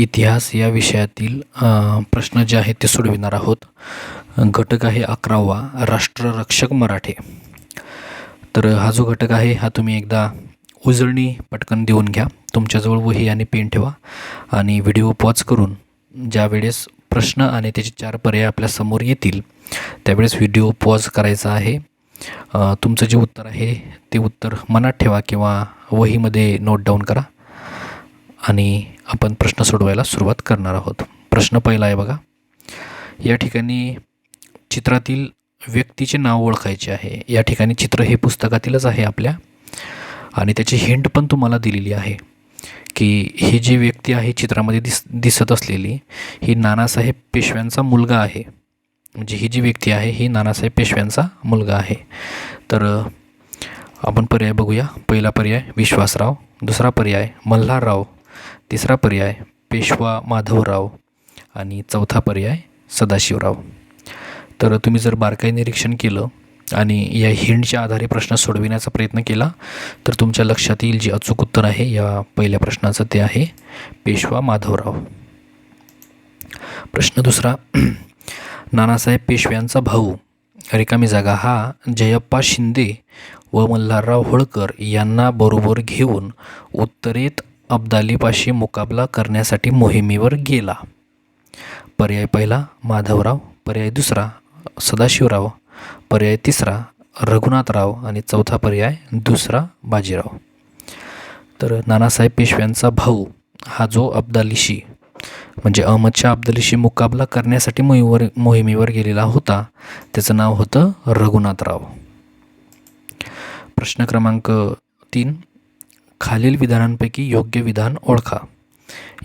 इतिहास या विषयातील प्रश्न जे आहेत ते सोडविणार आहोत. घटक आहे 11वा, राष्ट्ररक्षक मराठे. तर हा जो घटक आहे हा तुम्ही एकदा उजळणी पटकन देऊन घ्या. तुमच्याजवळ वही आणि पेन ठेवा आणि व्हिडिओ पॉज करून ज्या वेळेस प्रश्न आणि त्याचे 4 पर्याय आपल्यासमोर येतील त्यावेळेस व्हिडिओ पॉज करायचा आहे. तुमचं जे उत्तर आहे ते उत्तर मनात ठेवा किंवा वहीमध्ये नोट डाऊन करा आणि आपण प्रश्न सोडवायला सुरुवात करणार आहोत. प्रश्न पहिला आहे बघा. या ठिकाणी चित्रातील व्यक्तीचे नाव ओळखायचे आहे. या ठिकाणी चित्र हे पुस्तकातीलच आहे आपल्या आणि त्याची हिंट पण तुम्हाला दिलेली आहे की ही जी व्यक्ती आहे चित्रामध्ये दिसत असलेली ही नानासाहेब पेशव्यांचा मुलगा आहे. म्हणजे ही जी व्यक्ती आहे ही नानासाहेब पेशव्यांचा मुलगा आहे. तर आपण पर्याय बघूया. पहिला पर्याय विश्वासराव, दुसरा पर्याय मल्हारराव, तिसरा पर्याय पेशवा माधवराव आणि चौथा पर्याय सदाशिवराव. तर तुम्ही जर बारकाई निरीक्षण केलं आणि या हिंटच्या आधारे प्रश्न सोडविण्याचा प्रयत्न केला तर तुमच्या लक्षात येईल जे अचूक उत्तर आहे या पहिल्या प्रश्नाचं ते आहे पेशवा माधवराव. प्रश्न दुसरा. नानासाहेब पेशव्यांचा भाऊ रिकामी जागा हा जयप्पा शिंदे व मल्हारराव होळकर यांना बरोबर घेऊन उत्तरेत अब्दालीपाशी मुकाबला करण्यासाठी मोहिमेवर गेला. पर्याय पहिला माधवराव, पर्याय दुसरा सदाशिवराव, पर्याय तिसरा रघुनाथराव आणि चौथा पर्याय दुसरा बाजीराव. तर नानासाहेब पेशव्यांचा भाऊ हा जो अब्दालीशी म्हणजे अहमदशाह अब्दालीशी मुकाबला करण्यासाठी मोहिमेवर गेलेला होता त्याचं नाव होतं रघुनाथराव. प्रश्न क्रमांक 3. खालील विधानांपैकी योग्य विधान ओळखा.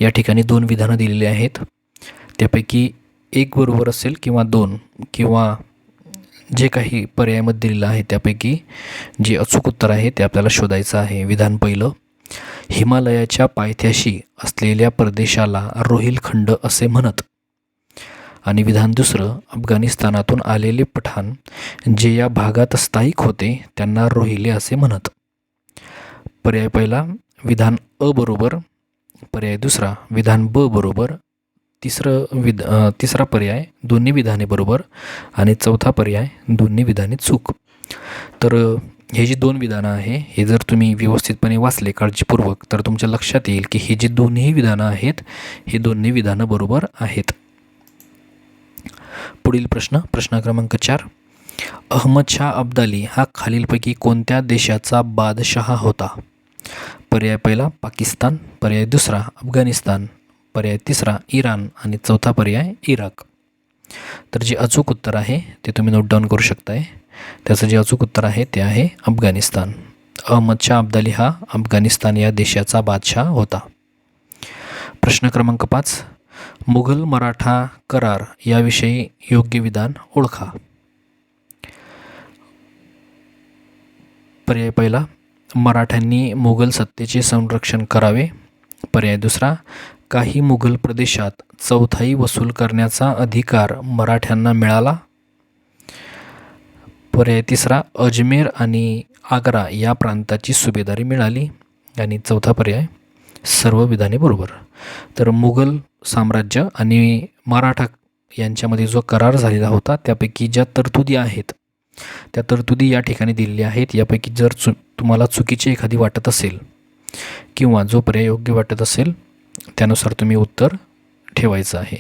या ठिकाणी 2 विधानं दिलेली आहेत. त्यापैकी एक बरोबर असेल किंवा 2 किंवा जे काही पर्यायामध्ये दिलेलं आहे त्यापैकी जे अचूक उत्तर आहे ते आपल्याला शोधायचं आहे. विधान पहिलं, हिमालयाच्या पायथ्याशी असलेल्या प्रदेशाला रोहिलखंड असे म्हणत. आणि विधान दुसरं, अफगाणिस्तानातून आलेले पठाण जे या भागात स्थायिक होते त्यांना रोहिले असे म्हणत. पर्याय पहिला विधान अ बरोबर, पर्याय दुसरा विधान ब बरोबर, तिसरा पर्याय दोन्ही विधाने बरोबर आणि चौथा पर्याय दोन्ही विधाने चूक. तर हे जी 2 विधानं आहे हे जर तुम्ही व्यवस्थितपणे वाचले काळजीपूर्वक तर तुमच्या लक्षात येईल की ही जी दोन्ही विधानं आहेत ही दोन्ही विधानं बरोबर आहेत. पुढील प्रश्न क्रमांक 4. अहमदशाह अब्दाली हा खालीलपैकी कोणत्या देशाचा बादशहा होता. पर्याय पहिला पाकिस्तान, पर्याय दुसरा अफगाणिस्तान, पर्याय तिसरा इराण आणि चौथा पर्याय इराक. तर जे अचूक उत्तर आहे ते तुम्ही नोट डाऊन करू शकताय. त्याचं जे अचूक उत्तर आहे ते आहे अफगाणिस्तान. अहमदशाह अब्दाली हा अफगाणिस्तान या देशाचा बादशाह होता. प्रश्न क्रमांक 5. मुघल मराठा करार याविषयी योग्य विधान ओळखा. पर्याय पहिला मराठ्यांनी मुघल सत्तेचे संरक्षण करावे, पर्याय दुसरा काही मुघल प्रदेशात चौथाई वसूल करण्याचा अधिकार मराठ्यांना मिळाला, पर्याय तिसरा अजमेर आणि आग्रा या प्रांताची सुभेदारी मिळाली आणि चौथा पर्याय सर्व विधाने बरोबर. तर मुघल साम्राज्य आणि मराठा यांच्यामध्ये जो करार झालेला होता त्यापैकी ज्या तरतुदी आहेत त्या तरतुदी या ठिकाणी दिलेल्या आहेत. यापैकी जर तुम्हाला चुकीची एखादी वाटत असेल किंवा जो पर्याय योग्य वाटत असेल त्यानुसार तुम्ही उत्तर ठेवायचं आहे.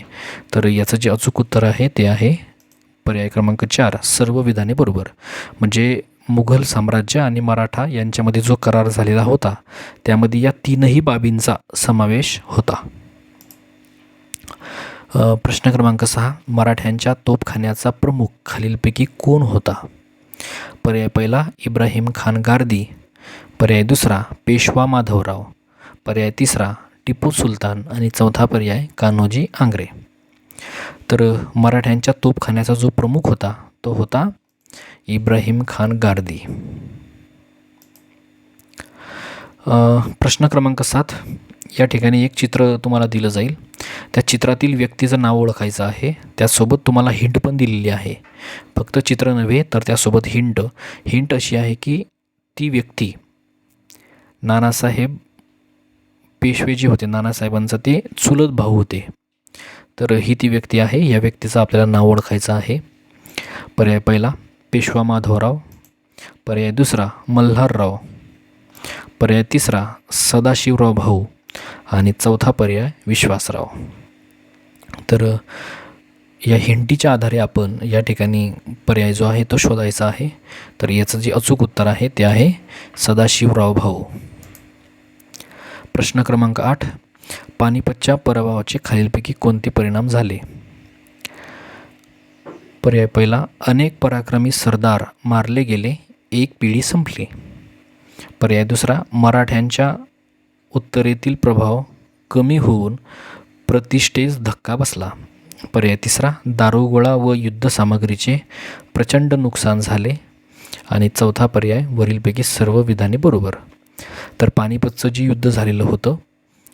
तर याचं जे अचूक उत्तर आहे ते आहे पर्याय क्रमांक 4 सर्व विधाने बरोबर. म्हणजे मुघल साम्राज्य आणि मराठा यांच्यामध्ये जो करार झालेला होता त्यामध्ये या 3ही बाबींचा समावेश होता. प्रश्न क्रमांक 6. मराठ्यांच्या तोफखान्याचा प्रमुख खालीलपैकी कोण होता. पर्याय पहिला इब्राहिम खान गारदी, पर्याय दुसरा पेशवा माधवराव, पर्याय तिसरा टिपू सुलतान आणि चौथा पर्याय कान्होजी आंग्रे. तर मराठ्यांच्या तोफखान्याचा जो प्रमुख होता तो होता इब्राहिम खान गारदी. प्रश्न क्रमांक 7. या ठिकाणी एक चित्र तुम्हाला दिलं जाईल. त्या चित्रातील व्यक्तीचं नाव ओळखायचं आहे. त्यासोबत तुम्हाला हिंट पण दिलेली आहे. फक्त चित्र नव्हे तर त्यासोबत हिंट अशी आहे की ती व्यक्ती नानासाहेब पेशवे जे होते नानासाहेबांचा ते चुलत भाऊ होते. तर ही ती व्यक्ती आहे. या व्यक्तीचं आपल्याला नाव ओळखायचं आहे. पर्याय पहिला पेशवा माधवराव, पर्याय दुसरा मल्हारराव, पर्याय तिसरा सदाशिवराव भाऊ आणि चौथा पर्याय विश्वासराव. तर या हिंटीच्या आधारे आपण या ठिकाणी पर्याय जो आहे तो शोधायचा आहे. तर याचं जे अचूक उत्तर आहे ते आहे सदाशिवराव भाऊ. प्रश्न क्रमांक 8, पानिपतच्या पराभवाचे खालीलपैकी कोणते परिणाम झाले? पर्याय पहिला अनेक पराक्रमी सरदार मारले गेले, एक पिढी संपली. पर्याय दुसरा मराठ्यांच्या उत्तरेतील प्रभाव कमी होऊन प्रतिष्ठेस धक्का बसला. पर्याय तिसरा दारुगोळा व युद्धसामग्रीचे प्रचंड नुकसान झाले. आणि चौथा पर्याय वरीलपैकी सर्व विधाने बरोबर. तर पानिपतचं जे युद्ध झालेलं होतं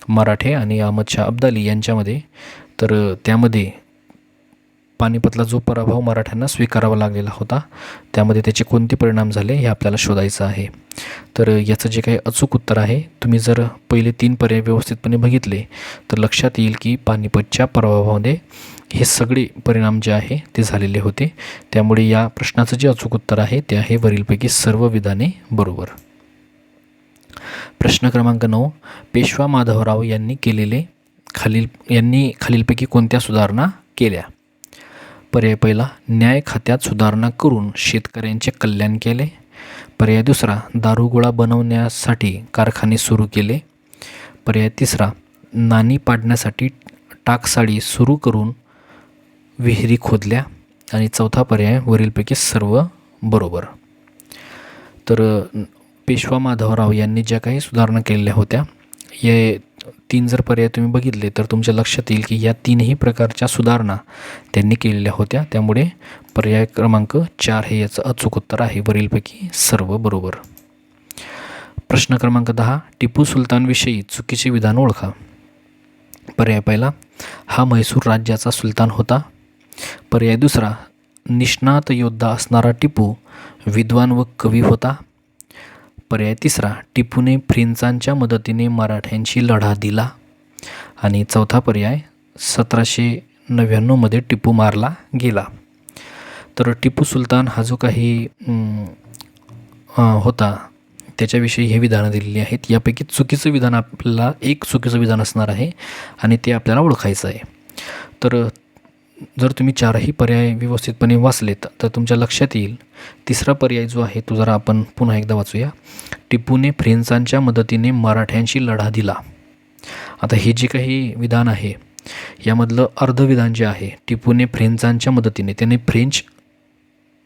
मराठे आणि अहमदशाह अब्दाली यांच्यामध्ये, तर त्यामध्ये पानिपतला जो पराभव मराठ्यांना स्वीकारावा लागलेला होता त्यामध्ये त्याचे कोणते परिणाम झाले हे आपल्याला शोधायचं आहे. तर याचं जे काही अचूक उत्तर आहे, तुम्ही जर पहिले 3 पर्याय व्यवस्थितपणे बघितले तर लक्षात येईल की पानिपतच्या पराभवामध्ये हे सगळे परिणाम जे आहे ते झालेले होते. त्यामुळे या प्रश्नाचं जे अचूक उत्तर आहे ते आहे वरीलपैकी सर्व विधाने बरोबर. प्रश्न क्रमांक 9, पेशवा माधवराव यांनी खालीलपैकी कोणत्या सुधारणा केल्या? पर्याय पहिला न्याय खात्यात सुधारणा करून शेतकऱ्यांचे कल्याण केले. पर्याय दुसरा दारुगोळा बनवण्यासाठी कारखाने सुरू केले. पर्याय तिसरा नाणी पाडण्यासाठी टाकसाळी सुरू करून विहिरी खोदल्या. आणि चौथा पर्याय वरीलपैकी सर्व बरोबर. तर पेशवा माधवराव यांनी ज्या काही सुधारणा केलेल्या होत्या, हे 3 जर पर्याय तुम्ही बघितले तर तुमच्या लक्षात येईल की या 3ही प्रकारच्या सुधारणा त्यांनी केलेल्या होत्या. त्यामुळे पर्याय क्रमांक 4 हे याचं अचूक उत्तर आहे, वरीलपैकी सर्व बरोबर. प्रश्न क्रमांक 10, टिपू सुलतानविषयी चुकीचे विधान ओळखा. पर्याय पहिला हा म्हैसूर राज्याचा सुलतान होता. पर्याय दुसरा निष्णात योद्धा असणारा टिपू विद्वान व कवी होता. पर्याय तिसरा टिपूने फ्रेंचांच्या मदतीने मराठ्यांशी लढा दिला. आणि चौथा पर्याय 1799 टिपू मारला गेला. तर टिपू सुलतान हा जो काही होता त्याच्याविषयी हे विधानं दिलेली आहेत. यापैकी चुकीचं विधान आपल्याला एक चुकीचं विधान असणार आहे आणि ते आपल्याला ओळखायचं आहे. तर जर तुम्ही 4ही पर्याय व्यवस्थितपणे वाचलेत तर तुमच्या लक्षात येईल तिसरा पर्याय जो आहे तो जरा आपण पुन्हा एकदा वाचूया. टिपूने फ्रेंचांच्या मदतीने मराठ्यांशी लढा दिला. आता हे जे काही विधान आहे यामधलं अर्धविधान जे आहे, टिपूने फ्रेंचांच्या मदतीने, त्याने फ्रेंच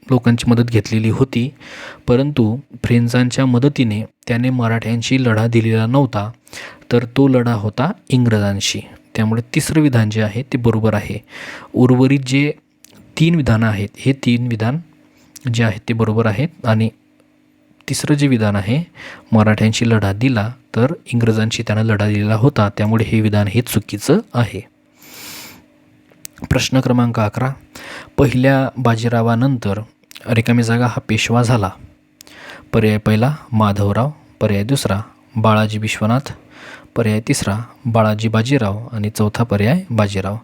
लोकांची मदत घेतलेली होती परंतु फ्रेंचांच्या मदतीने त्याने मराठ्यांशी लढा दिलेला नव्हता, तर तो लढा होता इंग्रजांशी. त्यामुळे तिसरं विधान जे आहे ते बरोबर आहे. उर्वरित जे 3 विधानं आहेत हे 3 विधान जे आहेत ते बरोबर आहेत. आणि तिसरं जे विधान आहे मराठ्यांशी लढा दिला, तर इंग्रजांशी त्यानं लढा दिलेला होता, त्यामुळे हे विधान हे चुकीचं आहे. प्रश्न क्रमांक 11, पहिल्या बाजीरावानंतर रिकामी जागा हा पेशवा झाला. पर्याय पहिला माधवराव, पर्याय दुसरा बाळाजी विश्वनाथ, पर्याय तिसरा बाळाजी बाजीराव आणि चौथा पर्याय बाजीराव.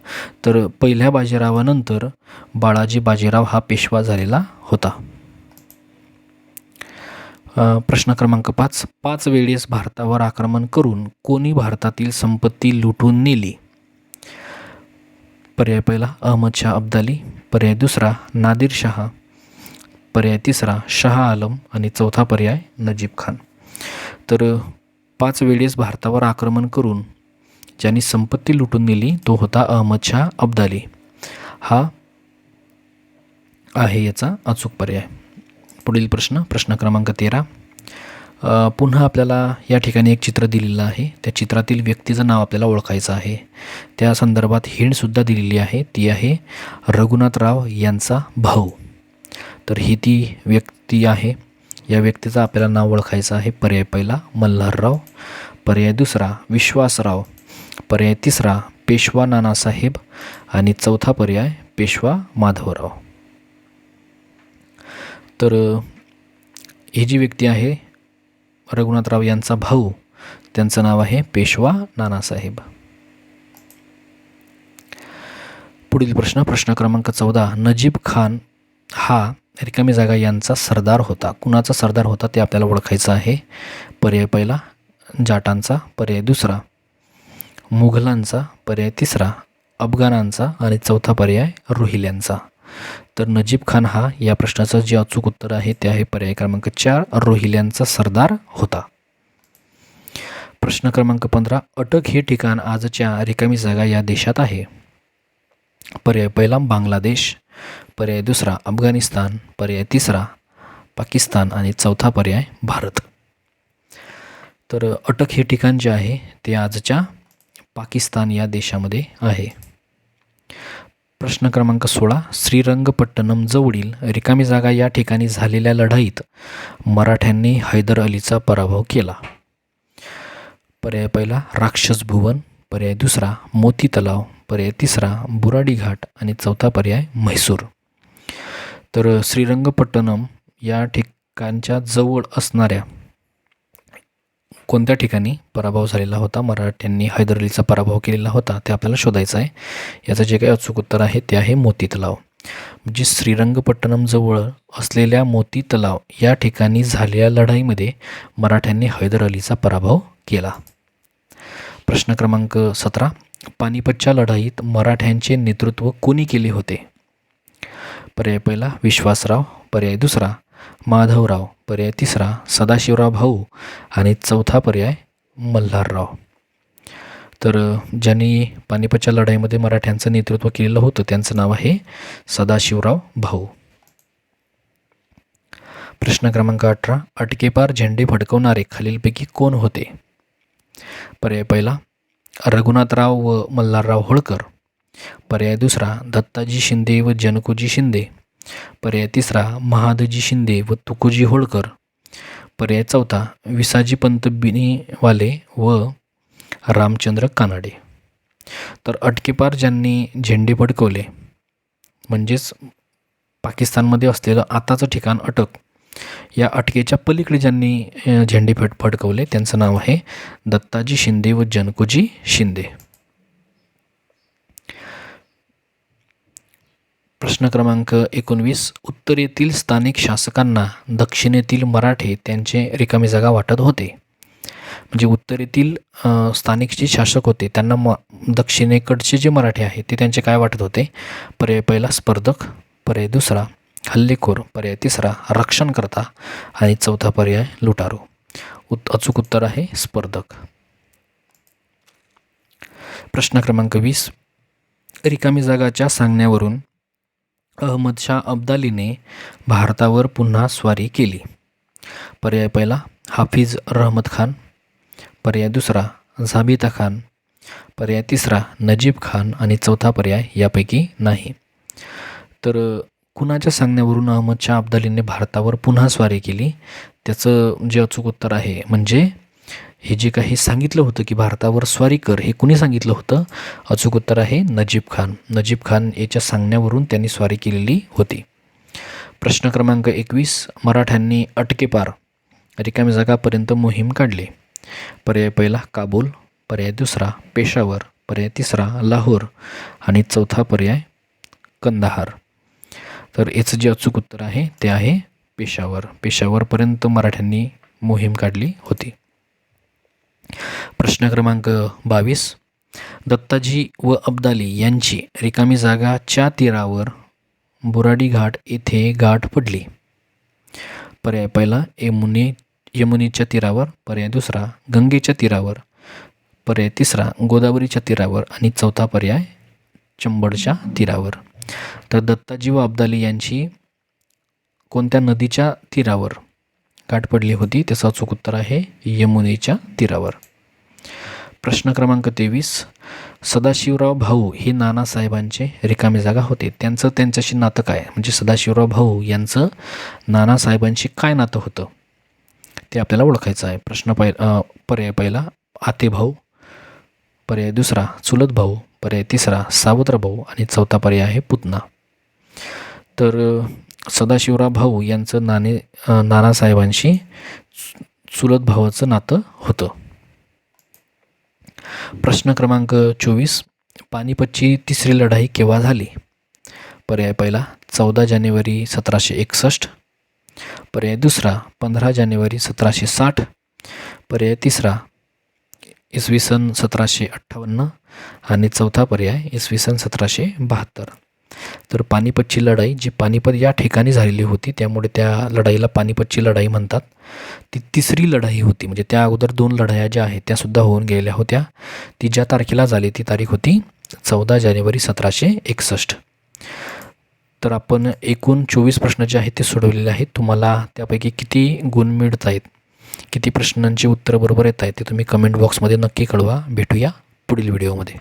तर पहिल्या बाजीरावानंतर बाळाजी बाजीराव हा पेशवा झालेला होता. प्रश्न क्रमांक 5, 5 वेळेस भारतावर आक्रमण करून कोणी भारतातील संपत्ती लुटून नेली? पर्याय पहिला अहमदशाह अब्दाली, पर्याय दुसरा नादिरशाह, पर्याय तिसरा शाह आलम आणि चौथा पर्याय नजीब खान. तर 5 वेळेस भारतावर आक्रमण करून ज्यांनी संपत्ती लुटून नेली तो होता अहमदशाह अब्दाली. हा आहे याचा अचूक पर्याय. पुढील प्रश्न क्रमांक 13, पुन्हा आपल्याला या ठिकाणी एक चित्र दिलेलं आहे. त्या चित्रातील व्यक्तीचं नाव आपल्याला ओळखायचं आहे. त्या संदर्भात हिंटसुद्धा दिलेली आहे, ती आहे रघुनाथराव यांचा भाऊ. तर ही ती व्यक्ती आहे. या व्यक्तीचं आपल्याला नाव ओळखायचं आहे. पर्याय पहिला मल्हारराव, पर्याय दुसरा विश्वासराव, पर्याय तिसरा पेशवा नानासाहेब आणि चौथा पर्याय पेशवा माधवराव. तर ही जी व्यक्ती आहे रघुनाथराव यांचा भाऊ, त्यांचं नाव आहे पेशवा नानासाहेब. पुढील प्रश्न क्रमांक 14. नजीब खान हा रिकामी जागा यांचा सरदार होता. कुणाचा सरदार होता ते आपल्याला ओळखायचं आहे. पर्याय पहिला जाटांचा, पर्याय दुसरा मुघलांचा, पर्याय तिसरा अफगाणांचा आणि चौथा पर्याय रोहिल्यांचा. तर नजीब खान हा या प्रश्नाचं जे अचूक उत्तर आहे ते आहे पर्याय क्रमांक 4 रोहिल्यांचा सरदार होता. प्रश्न क्रमांक 15. अटक हे ठिकाण आजच्या रिकामी जागा या देशात आहे. पर्याय पहिला बांगलादेश, पर्याय दुसरा अफगाणिस्तान, पर्याय तिसरा पाकिस्तान आणि चौथा पर्याय भारत. तर अटक हे ठिकाण जे आहे ते आजच्या पाकिस्तान या देशामध्ये आहे. प्रश्न क्रमांक 16. श्रीरंगपट्टणम जवळील रिकामी जागा या ठिकाणी झालेल्या लढाईत मराठ्यांनी हैदर अलीचा पराभव केला. पर्याय पहिला राक्षस भुवन, पर्याय दुसरा मोती तलाव, पर्याय तिसरा बुराडी घाट आणि चौथा पर्याय म्हैसूर. तर श्रीरंगपट्टणम या ठिकाणच्या जवळ असणाऱ्या कोणत्या ठिकाणी पराभव झालेला होता, मराठ्यांनी हैदर अलीचा पराभव केलेला होता ते आपल्याला शोधायचं आहे. याचं जे काही अचूक उत्तर आहे ते आहे मोती तलाव. म्हणजे श्रीरंगपट्टणम जवळ असलेल्या मोती तलाव या ठिकाणी झालेल्या लढाईमध्ये मराठ्यांनी हैदर अलीचा पराभव केला. प्रश्न क्रमांक 17. पानिपतच्या लढाईत मराठ्यांचे नेतृत्व कोणी केले होते. पर्याय पहिला विश्वासराव, पर्याय दुसरा माधवराव, पर्याय तिसरा सदाशिवराव भाऊ आणि चौथा पर्याय मल्हारराव. तर ज्यांनी पानिपतच्या लढाईमध्ये मराठ्यांचं नेतृत्व केलेलं होतं त्यांचं नाव आहे सदाशिवराव भाऊ. प्रश्न क्रमांक 18. अटकेपार झेंडे फडकवणारे खालीलपैकी कोण होते. पर्याय पहिला रघुनाथराव व मल्हारराव होळकर, पर्याय दुसरा दत्ताजी शिंदे व जनकोजी शिंदे, पर्याय तिसरा महादजी शिंदे व तुकोजी होळकर, पर्याय चौथा विसाजीपंत बिनीवाले व रामचंद्र कानाडे. तर अटकेपार ज्यांनी झेंडे फडकवले म्हणजेच पाकिस्तानमध्ये असलेलं आताचं ठिकाण अटक, या अटकेच्या पलीकडे ज्यांनी झेंडे फडकवले त्यांचं नाव आहे दत्ताजी शिंदे व जनकोजी शिंदे. प्रश्न क्रमांक 19. उत्तरेतील स्थानिक शासकांना दक्षिणेतील मराठे त्यांचे रिकामी जागा वाटत होते. म्हणजे उत्तरेतील स्थानिक जे शासक होते त्यांना दक्षिणेकडचे जे मराठे आहेत ते त्यांचे काय वाटत होते. पर्याय पहिला स्पर्धक, पर्याय दुसरा हल्लेखोर, पर्याय तिसरा रक्षणकर्ता आणि चौथा पर्याय लुटारू. अचूक उत्तर आहे स्पर्धक. प्रश्न क्रमांक 20. रिकामी जागाच्या सांगण्यावरून अहमदशाह अब्दालीने भारतावर पुन्हा स्वारी केली. पर्याय पहिला हाफिज रहमत खान, पर्याय दुसरा झाबिता खान, पर्याय तिसरा नजीब खान आणि चौथा पर्याय यापैकी नाही. तर कुणाच्या सांगण्यावरून अहमदशाह अब्दालीने भारतावर पुन्हा स्वारी केली त्याचं जे अचूक उत्तर आहे म्हणजे हे जे काही सांगितलं होतं की भारतावर स्वारी कर हे कुणी सांगितलं होतं. अचूक उत्तर आहे नजीब खान. नजीब खान याच्या सांगण्यावरून त्यांनी स्वारी केलेली होती. प्रश्न क्रमांक 21. मराठ्यांनी अटकेपार रिकामी जागापर्यंत मोहीम काढली. पर्याय पहिला काबूल, पर्याय दुसरा पेशावर, पर्याय तिसरा लाहोर आणि चौथा पर्याय कंदाहार. तर याचं जे अचूक उत्तर आहे ते आहे पेशावर. पेशावरपर्यंत मराठ्यांनी मोहीम काढली होती. प्रश्न क्रमांक 22. दत्ताजी व अब्दाली यांची रिकामी जागाच्या तीरावर बुराडी घाट येथे गाठ पडली. पर्याय पहिला यमुनेच्या तीरावर, पर्याय दुसरा गंगेच्या तीरावर, पर्याय तिसरा गोदावरीच्या तीरावर आणि चौथा पर्याय चंबळच्या तीरावर. तर दत्ताजी व अब्दाली यांची कोणत्या नदीच्या तीरावर गाठ पडली होती त्याचं अचूक उत्तर आहे यमुनेच्या तीरावर. प्रश्न क्रमांक 23. सदाशिवराव भाऊ हे नानासाहेबांचे रिकामी जागा होते. त्यांच्याशी नातं काय म्हणजे सदाशिवराव भाऊ यांचं नानासाहेबांशी काय नातं होतं ते आपल्याला ओळखायचं आहे. पर्याय पहिला आते भाऊ, पर्याय दुसरा चुलत भाऊ, पर्याय तिसरा सावत्र भाऊ आणि चौथा पर्याय आहे पुतना. तर सदाशिवराव भाऊ यांचं नानासाहेबांशी चुलत भावाचं नातं होतं. प्रश्न क्रमांक 24. पानिपतची तिसरी लढाई केव्हा झाली? पर्याय पहिला 14 जानेवारी 1761. पर्याय दुसरा 15 जानेवारी 1760. पर्याय तिसरा इसवी सन 1758 आणि चौथा पर्याय इसवी सन 1772. तर पानिपतची लढाई जी पानिपत या ठिकाणी झालेली होती, त्यामुळे त्या लढाईला पानिपतची लढाई म्हणतात. ती तिसरी लढाई होती, म्हणजे त्या अगोदर 2 लढाया ज्या आहेत त्यासुद्धा होऊन गेलेल्या होत्या. ती ज्या तारखेला झाली ती तारीख होती 14 जानेवारी 1761. तर आपण एकूण 24 प्रश्न जे आहेत ते सोडवलेले आहेत. तुम्हाला त्यापैकी किती गुण मिळत आहेत, किती प्रश्नांची उत्तरं बरोबर येत आहेत ते तुम्ही कमेंट बॉक्समध्ये नक्की कळवा. भेटूया पुढील व्हिडिओमध्ये.